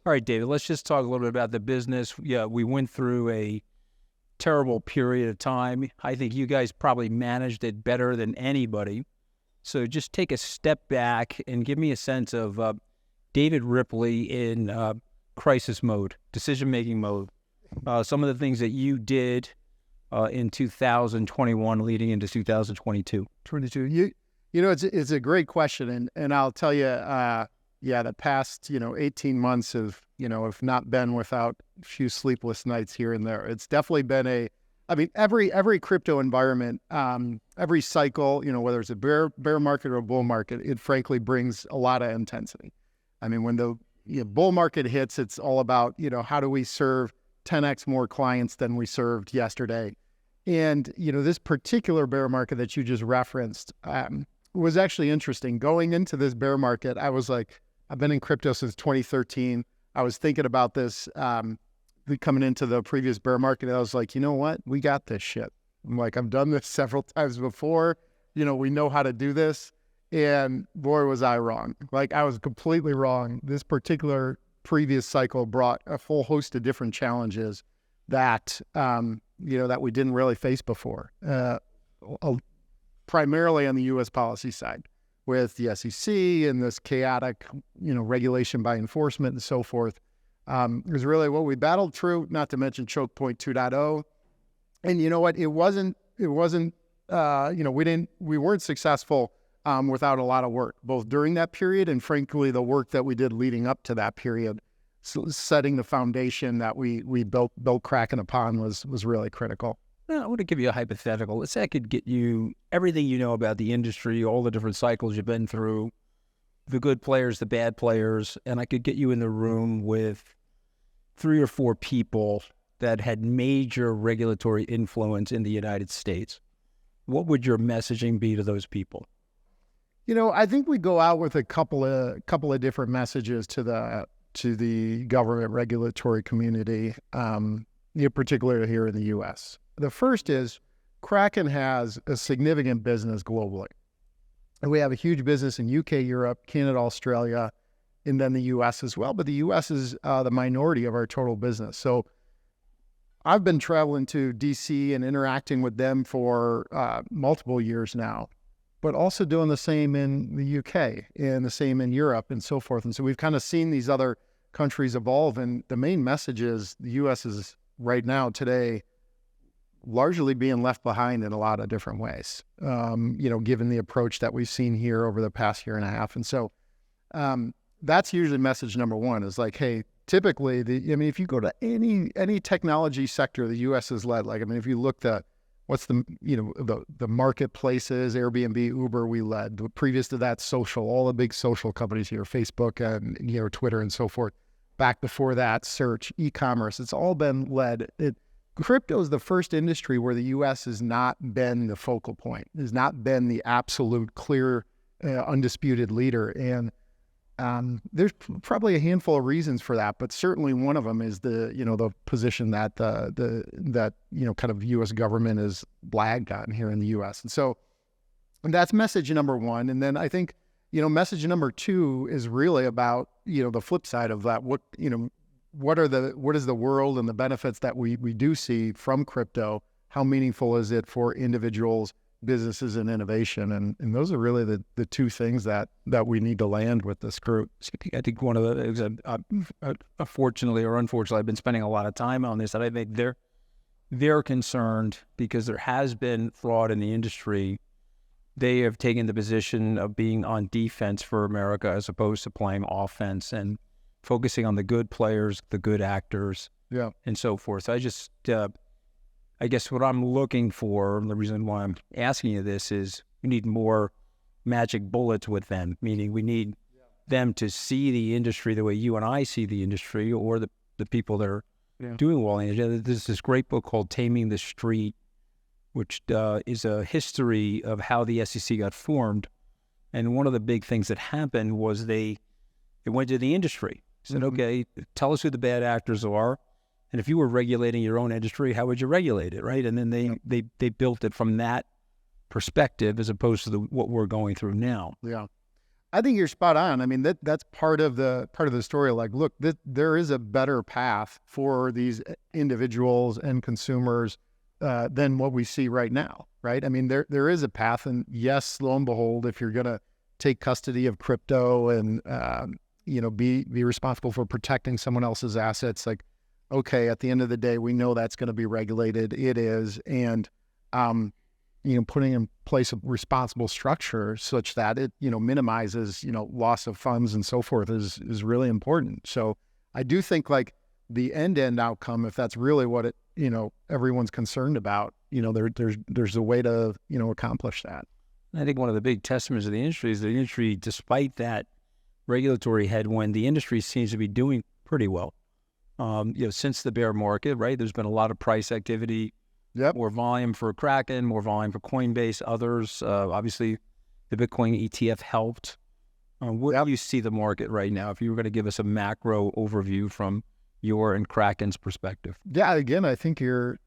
All right, David, let's just talk a little bit about the business. Yeah, we went through a terrible period of time. I think you guys probably managed it better than anybody. So just take a step back and give me a sense of David Ripley in crisis mode, decision-making mode. Some of the things that you did in 2021 leading into 2022. 22. It's a great question, and I'll tell you, the past 18 months have not been without a few sleepless nights here and there. It's definitely been every crypto environment, every cycle, whether it's a bear market or a bull market, it frankly brings a lot of intensity. I mean, when the bull market hits, it's all about how do we serve 10x more clients than we served yesterday. And, this particular bear market that you just referenced was actually interesting. Going into this bear market, I was like, I've been in crypto since 2013. I was thinking about this coming into the previous bear market. I was like, you know what? We got this shit. I'm like, I've done this several times before. We know how to do this. And boy, was I wrong. Like, I was completely wrong. This particular previous cycle brought a whole host of different challenges that that we didn't really face before, primarily on the U.S. policy side with the SEC and this chaotic, regulation by enforcement and so forth. Is really what we battled through, not to mention choke point 2.0. And you know what? It wasn't, we weren't successful without a lot of work, both during that period and frankly, the work that we did leading up to that period. So setting the foundation that we built Kraken upon was really critical. I want to give you a hypothetical. Let's say I could get you everything you know about the industry, all the different cycles you've been through, the good players, the bad players, and I could get you in the room with 3 or 4 people that had major regulatory influence in the United States. What would your messaging be to those people? I think we go out with a couple of different messages to the government regulatory community, particularly here in the U.S. The first is Kraken has a significant business globally. And we have a huge business in UK, Europe, Canada, Australia, and then the U.S. as well. But the U.S. is the minority of our total business. So I've been traveling to D.C. and interacting with them for multiple years now, but also doing the same in the UK and the same in Europe and so forth. And so we've kind of seen these other countries evolve. And the main message is the U.S. is right now, today, largely being left behind in a lot of different ways, given the approach that we've seen here over the past year and a half. And so that's usually message number one is like, hey, typically, if you go to any technology sector the U.S. has led, if you look at what's the marketplaces, Airbnb, Uber, we led. Previous to that, social, all the big social companies here, Facebook and Twitter and so forth. Back before that, search, e-commerce, it's all been led. Crypto is the first industry where the U.S. has not been the focal point, has not been the absolute clear, undisputed leader. And there's probably a handful of reasons for that, but certainly one of them is the position that kind of U.S. government is lagged on here in the U.S. And so that's message number one. And then I think, message number two is really about, the flip side of that. What is the world and the benefits that we do see from crypto? How meaningful is it for individuals, businesses, and innovation? And those are really the two things that we need to land with this group. I think one of the, fortunately or unfortunately, I've been spending a lot of time on this, and I think they're concerned because there has been fraud in the industry. They have taken the position of being on defense for America as opposed to playing offense and focusing on the good players, the good actors, and so forth. So I guess what I'm looking for, and the reason why I'm asking you this is we need more magic bullets with them, meaning we need them to see the industry the way you and I see the industry, or the people that are doing well. There's this great book called Taming the Street, which is a history of how the SEC got formed. And one of the big things that happened was they went to the industry, said, okay, tell us who the bad actors are. And if you were regulating your own industry, how would you regulate it, right? And then they built it from that perspective as opposed to what we're going through now. Yeah. I think you're spot on. I mean, that's part of the story. Like, look, there is a better path for these individuals and consumers than what we see right now, right? I mean, there is a path, and yes, lo and behold, if you're gonna take custody of crypto and be responsible for protecting someone else's assets, like, okay, at the end of the day, we know that's going to be regulated. It is, and putting in place a responsible structure such that it minimizes loss of funds and so forth is really important. So I do think like the end outcome, if that's really what it everyone's concerned about, there's a way to accomplish that. I think one of the big testaments of the industry is the industry, despite that regulatory headwind, the industry seems to be doing pretty well. Since the bear market, right? There's been a lot of price activity. Yep. More volume for Kraken, more volume for Coinbase, others. Obviously, the Bitcoin ETF helped. Where do you see the market right now? If you were going to give us a macro overview from your and Kraken's perspective. Yeah, again, I think you're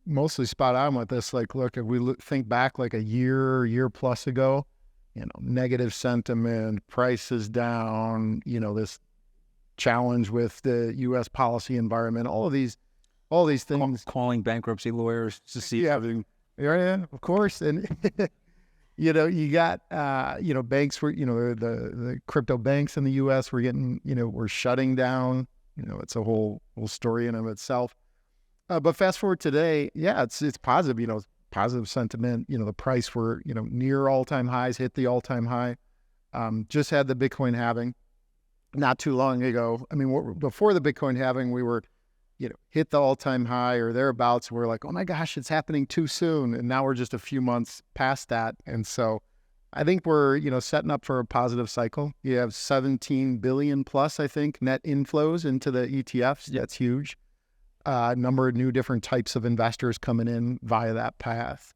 mostly spot on with this. Like, look, if we think back like a year plus ago, negative sentiment, prices down, this challenge with the U.S. policy environment, all these things. Calling bankruptcy lawyers to see everything. Yeah, of course. And, you got, banks were, the crypto banks in the U.S. were getting, were shutting down. It's a whole story in of itself. But fast forward today, yeah, it's positive, positive sentiment. The price were, near all-time highs, hit the all-time high. Just had the Bitcoin halving not too long ago. I mean, before the Bitcoin halving, we were, hit the all-time high or thereabouts. We're like, oh my gosh, it's happening too soon. And now we're just a few months past that. And so I think we're, setting up for a positive cycle. You have 17 billion plus, I think, net inflows into the ETFs. That's huge. A number of new different types of investors coming in via that path.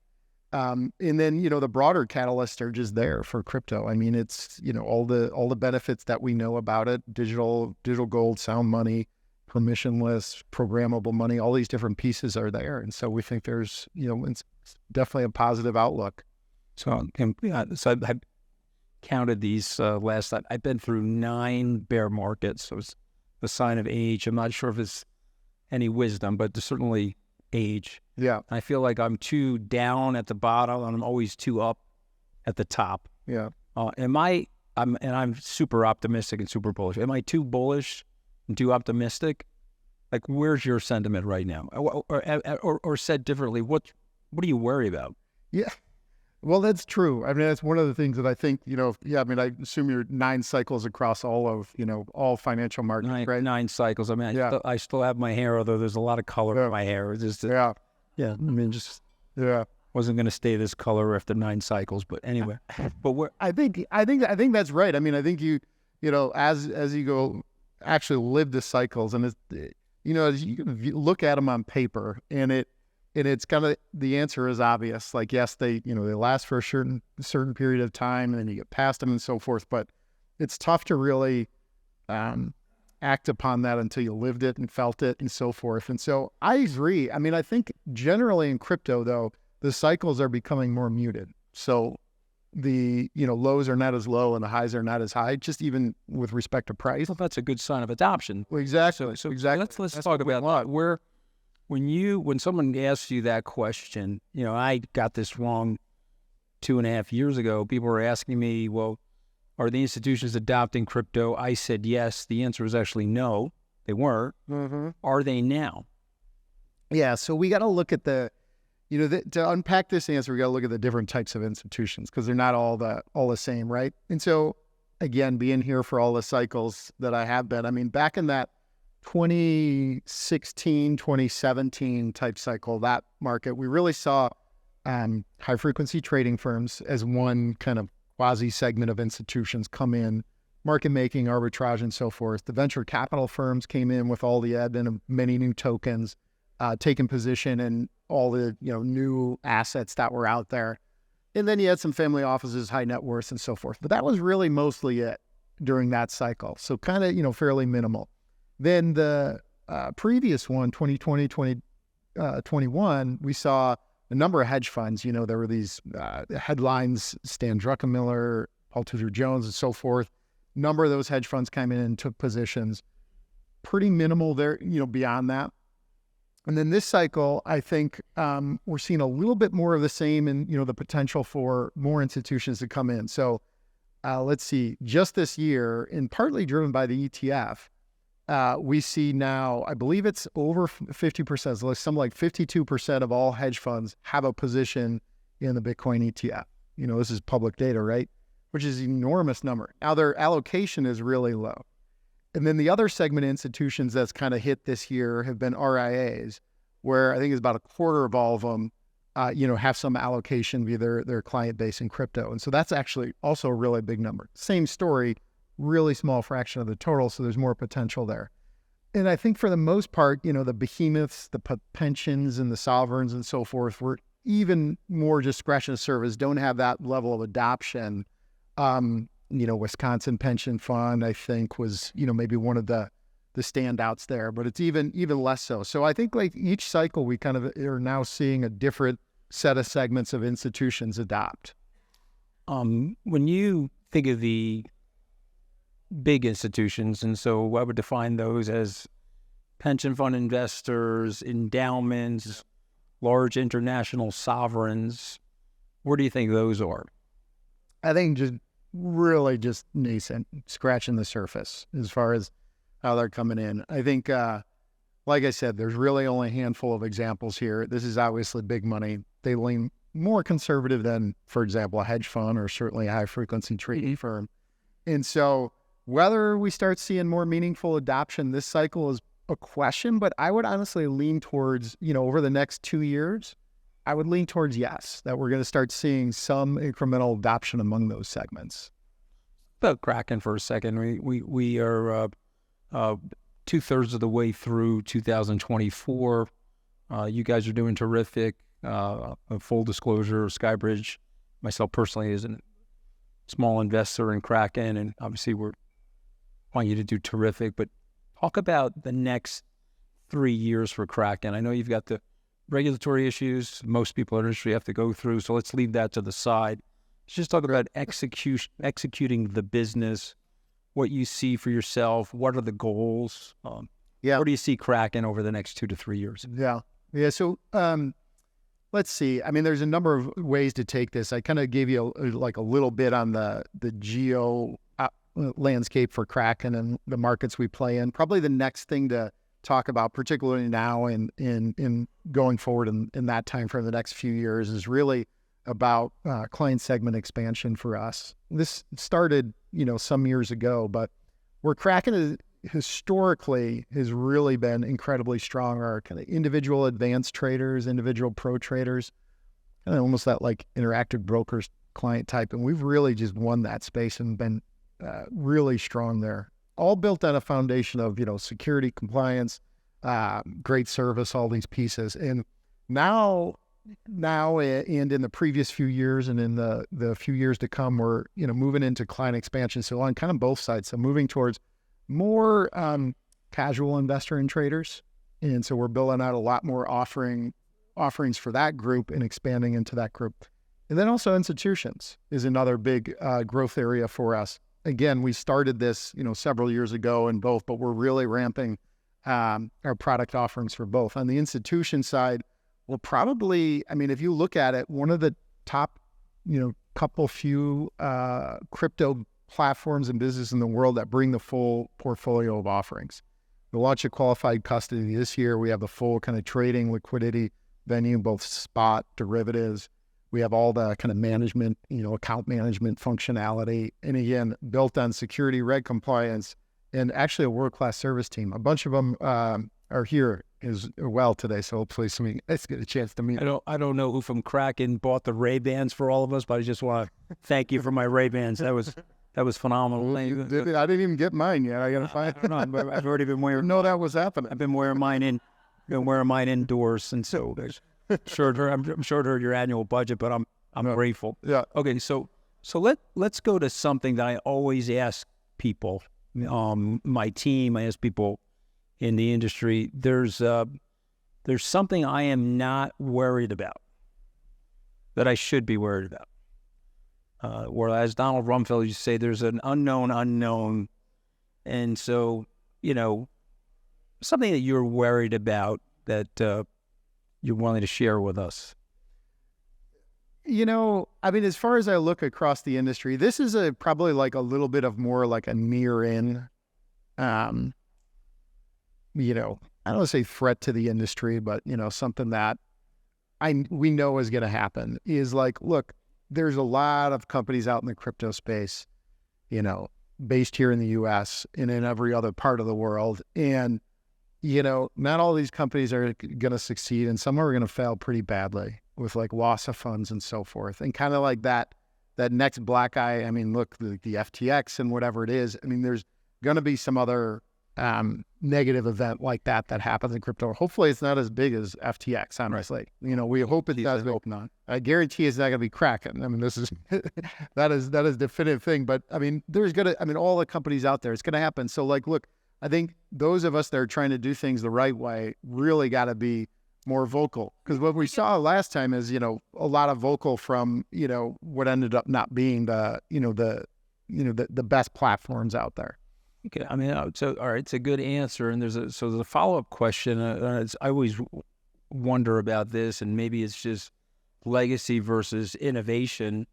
And then, the broader catalysts are just there for crypto. I mean, it's, all the benefits that we know about it, digital gold, sound money, permissionless, programmable money, all these different pieces are there. And so we think there's, it's definitely a positive outlook. So I've counted these last time. I've been through 9 bear markets. So it's the sign of age. I'm not sure if it's any wisdom, but there's certainly age. Yeah. I feel like I'm too down at the bottom and I'm always too up at the top. Yeah. I'm super optimistic and super bullish. Am I too bullish and too optimistic? Like, where's your sentiment right now? Or said differently, what do you worry about? Yeah. Well, that's true. I mean, that's one of the things that I think, I assume you're 9 cycles across all of, all financial markets, right? 9 cycles. I mean, I still have my hair, although there's a lot of color in my hair. It's just, yeah. I mean, wasn't going to stay this color after 9 cycles, but anyway. But I think that's right. I mean, I think you as you go actually live the cycles, and it's, as you look at them on paper, and it's kind of, the answer is obvious. Like, yes, they last for a certain period of time, and then you get past them and so forth. But it's tough to really act upon that until you lived it and felt it and so forth. And so I agree. I mean, I think generally in crypto, though, the cycles are becoming more muted. So the lows are not as low and the highs are not as high, just even with respect to price. Well, that's a good sign of adoption. Well, exactly. So exactly. Let's talk about that. When someone asks you that question, I got this wrong 2.5 years ago. People were asking me, well, are the institutions adopting crypto? I said yes. The answer was actually no, they weren't. Mm-hmm. Are they now? Yeah. So we got to look at to unpack this answer, we got to look at the different types of institutions, because they're not all the same, right? And so, again, being here for all the cycles that I have been, I mean, back in that 2016, 2017 type cycle, that market, we really saw high frequency trading firms as one kind of quasi segment of institutions come in, market making, arbitrage, and so forth. The venture capital firms came in with all the advent of many new tokens, taking position in all the new assets that were out there. And then you had some family offices, high net worth, and so forth. But that was really mostly it during that cycle. So kind of, fairly minimal. Then the previous one, 2020, 2021, we saw a number of hedge funds. There were these headlines, Stan Druckenmiller, Paul Tudor Jones and so forth. Number of those hedge funds came in and took positions. Pretty minimal there, beyond that. And then this cycle, I think we're seeing a little bit more of the same and, the potential for more institutions to come in. So let's see, just this year, and partly driven by the ETF, we see now, I believe it's over 50%, so something like 52% of all hedge funds have a position in the Bitcoin ETF. This is public data, right? Which is an enormous number. Now their allocation is really low. And then the other segment of institutions that's kind of hit this year have been RIAs, where I think it's about a quarter of all of them, have some allocation via their client base in crypto. And so that's actually also a really big number. Same story, really small fraction of the total, so there's more potential there. And I think for the most part, the behemoths, the pensions and the sovereigns and so forth, were even more just scratching the surface, don't have that level of adoption. Wisconsin Pension Fund, I think, was, maybe one of the standouts there, but it's even less so. So I think like each cycle, we kind of are now seeing a different set of segments of institutions adopt. When you think of the big institutions, and so I would define those as pension fund investors, endowments, large international sovereigns, where do you think those are? I think just really just nascent, scratching the surface as far as how they're coming in. I think, like I said, there's really only a handful of examples here. This is obviously big money. They lean more conservative than, for example, a hedge fund or certainly a high-frequency trading firm. And so whether we start seeing more meaningful adoption this cycle is a question, but I would honestly lean towards, over the next 2 years, I would lean towards yes, that we're going to start seeing some incremental adoption among those segments. About Kraken for a second. We are 2/3 of the way through 2024. You guys are doing terrific. Full disclosure, Skybridge, myself personally, is a small investor in Kraken, and obviously we're want you to do terrific. But talk about the next 3 years for Kraken. I know you've got the regulatory issues most people in the industry have to go through, so let's leave that to the side. Let's just talk about executing the business, what you see for yourself, what are the goals? Where do you see Kraken over the next 2 to 3 years? Yeah. So let's see. I mean, there's a number of ways to take this. I kind of gave you a little bit on the geo landscape for Kraken and the markets we play in. Probably the next thing to talk about, particularly now and in going forward in that time for the next few years, is really about client segment expansion for us. This started, some years ago, but where Kraken is historically has really been incredibly strong are kind of individual advanced traders, individual pro traders, kind of almost that like interactive brokers client type. And we've really just won that space and been really strong there. All built on a foundation of, security, compliance, great service, all these pieces. And now and in the previous few years and in the few years to come, we're, moving into client expansion. So on kind of both sides, so moving towards more casual investor and traders. And so we're building out a lot more offerings for that group and expanding into that group. And then also institutions is another big growth area for us. Again, we started this, several years ago in both, but we're really ramping our product offerings for both. On the institution side, we'll probably, if you look at it, one of the top, few crypto platforms and businesses in the world that bring the full portfolio of offerings. We launched a qualified custody this year. We have the full kind of trading liquidity venue, both spot, derivatives. We have all the kind of management, account management functionality. And again, built on security, reg compliance, and actually a world-class service team. A bunch of them are here as well today. So hopefully let's get a chance to meet. I don't know who from Kraken bought the Ray-Bans for all of us, but I just want to thank you for my Ray-Bans. That was phenomenal. I didn't even get mine yet. I got to find it. I've already been wearing. No, that was happening. I've been wearing mine indoors, and so I'm sure it hurt your annual budget, but I'm grateful. Yeah. Okay, so let's go to something that I always ask people, my team. I ask people in the industry. There's something I am not worried about that I should be worried about. Whereas Donald Rumsfeld used to say there's an unknown unknown. And so, something that you're worried about that you're willing to share with us. As far as I look across the industry, this is probably like a little bit of more like a near in, I don't want to say threat to the industry, but, something that we know is going to happen is like, look, there's a lot of companies out in the crypto space, based here in the US and in every other part of the world. And, not all these companies are going to succeed, and some are going to fail pretty badly with like loss of funds and so forth. And kind of like that next black eye, look, the FTX and whatever it is, there's going to be some other negative event like that happens in crypto. Hopefully it's not as big as FTX, honestly. Right. We hope it does. Hope not. I guarantee it's not going to be Kraken. This is, that is definitive thing. But there's going to, all the companies out there, it's going to happen. So like, look, I think those of us that are trying to do things the right way really got to be more vocal, because what we saw last time is, a lot of vocal from, what ended up not being the best platforms out there. Okay. So, all right, it's a good answer. And there's a follow-up question. I always wonder about this, and maybe it's just legacy versus innovation.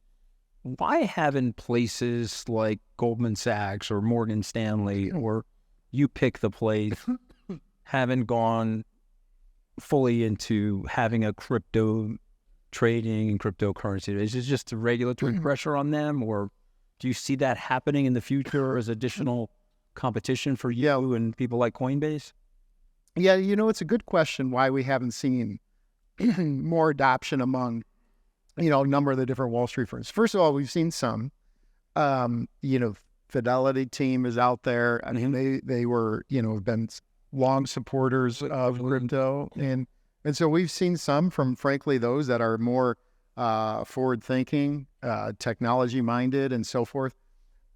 Why haven't places like Goldman Sachs or Morgan Stanley, or you pick the place, haven't gone fully into having a crypto trading and cryptocurrency? Is it just a regulatory pressure on them, or do you see that happening in the future as additional competition for you and people like Coinbase? Yeah, it's a good question why we haven't seen more adoption among, a number of the different Wall Street firms. First of all, we've seen some, Fidelity team is out there. They were, have been long supporters of crypto. And so we've seen some from, frankly, those that are more forward thinking, technology minded and so forth.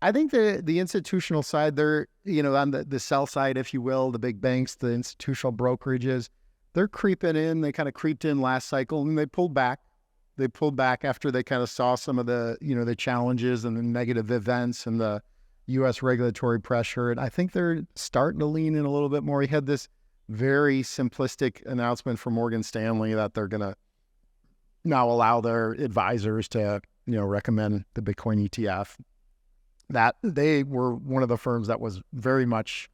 I think the institutional side, they're, on the sell side, if you will, the big banks, the institutional brokerages, they're creeping in. They kind of creeped in last cycle and they pulled back. They pulled back after they kind of saw some of the, the challenges and the negative events and the U.S. regulatory pressure. And I think they're starting to lean in a little bit more. He had this very simplistic announcement from Morgan Stanley that they're going to now allow their advisors to, recommend the Bitcoin ETF. That they were one of the firms that was very much,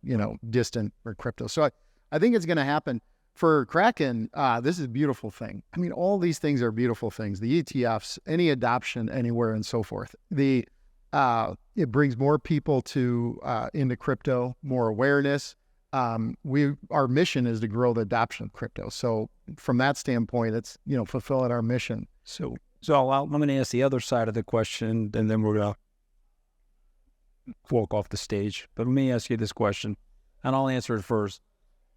distant for crypto. So I think it's going to happen. For Kraken, this is a beautiful thing. All these things are beautiful things. The ETFs, any adoption anywhere and so forth. It brings more people into crypto, more awareness. Our mission is to grow the adoption of crypto. So from that standpoint, it's, fulfilling our mission. So I'm going to ask the other side of the question, and then we're going to walk off the stage. But let me ask you this question, and I'll answer it first.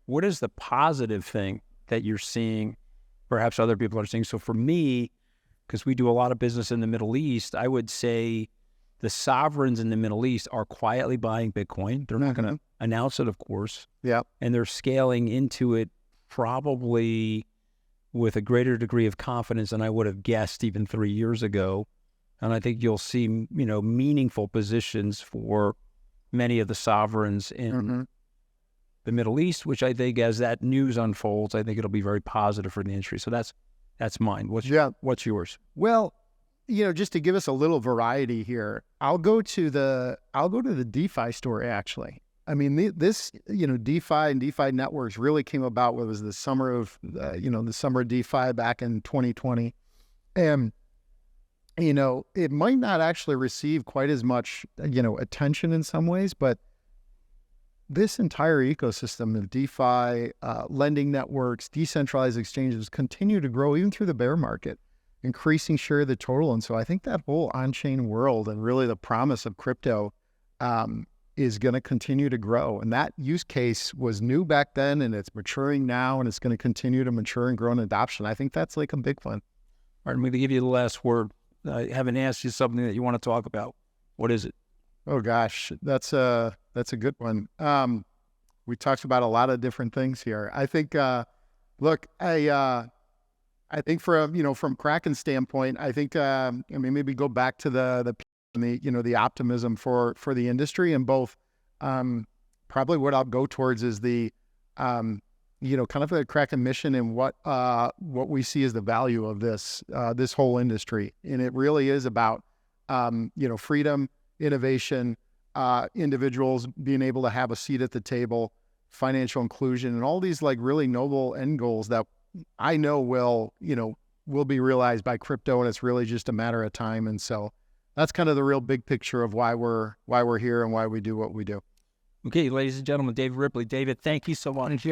What is the positive thing that you're seeing, perhaps other people are seeing? So for me, because we do a lot of business in the Middle East, I would say the sovereigns in the Middle East are quietly buying Bitcoin. They're not going to announce it, of course. Yeah. And they're scaling into it probably with a greater degree of confidence than I would have guessed even 3 years ago. And I think you'll see, meaningful positions for many of the sovereigns in the Middle East, which I think as that news unfolds, I think it'll be very positive for the industry. So that's mine. What's yours? Well, just to give us a little variety here, I'll go to the DeFi story, actually. This, DeFi and DeFi networks really came about. What was the summer of, the summer of DeFi back in 2020. And, it might not actually receive quite as much, attention in some ways, but this entire ecosystem of DeFi, lending networks, decentralized exchanges continue to grow even through the bear market, increasing share of the total. And so I think that whole on-chain world and really the promise of crypto is going to continue to grow. And that use case was new back then, and it's maturing now, and it's going to continue to mature and grow in adoption. I think that's like a big one. All right, I'm going to give you the last word. I haven't asked you something that you want to talk about. What is it? Oh gosh, that's a good one. We talked about a lot of different things here. I think, look, I I think from Kraken's standpoint, I think maybe go back to the the optimism for the industry, and both probably what I'll go towards is the kind of the Kraken mission and what we see as the value of this whole industry. And it really is about freedom, innovation, individuals being able to have a seat at the table, financial inclusion, and all these like really noble end goals that I know will be realized by crypto, and it's really just a matter of time. And so that's kind of the real big picture of why we're here and why we do what we do. Okay, ladies and gentlemen, David Ripley. David, thank you so much.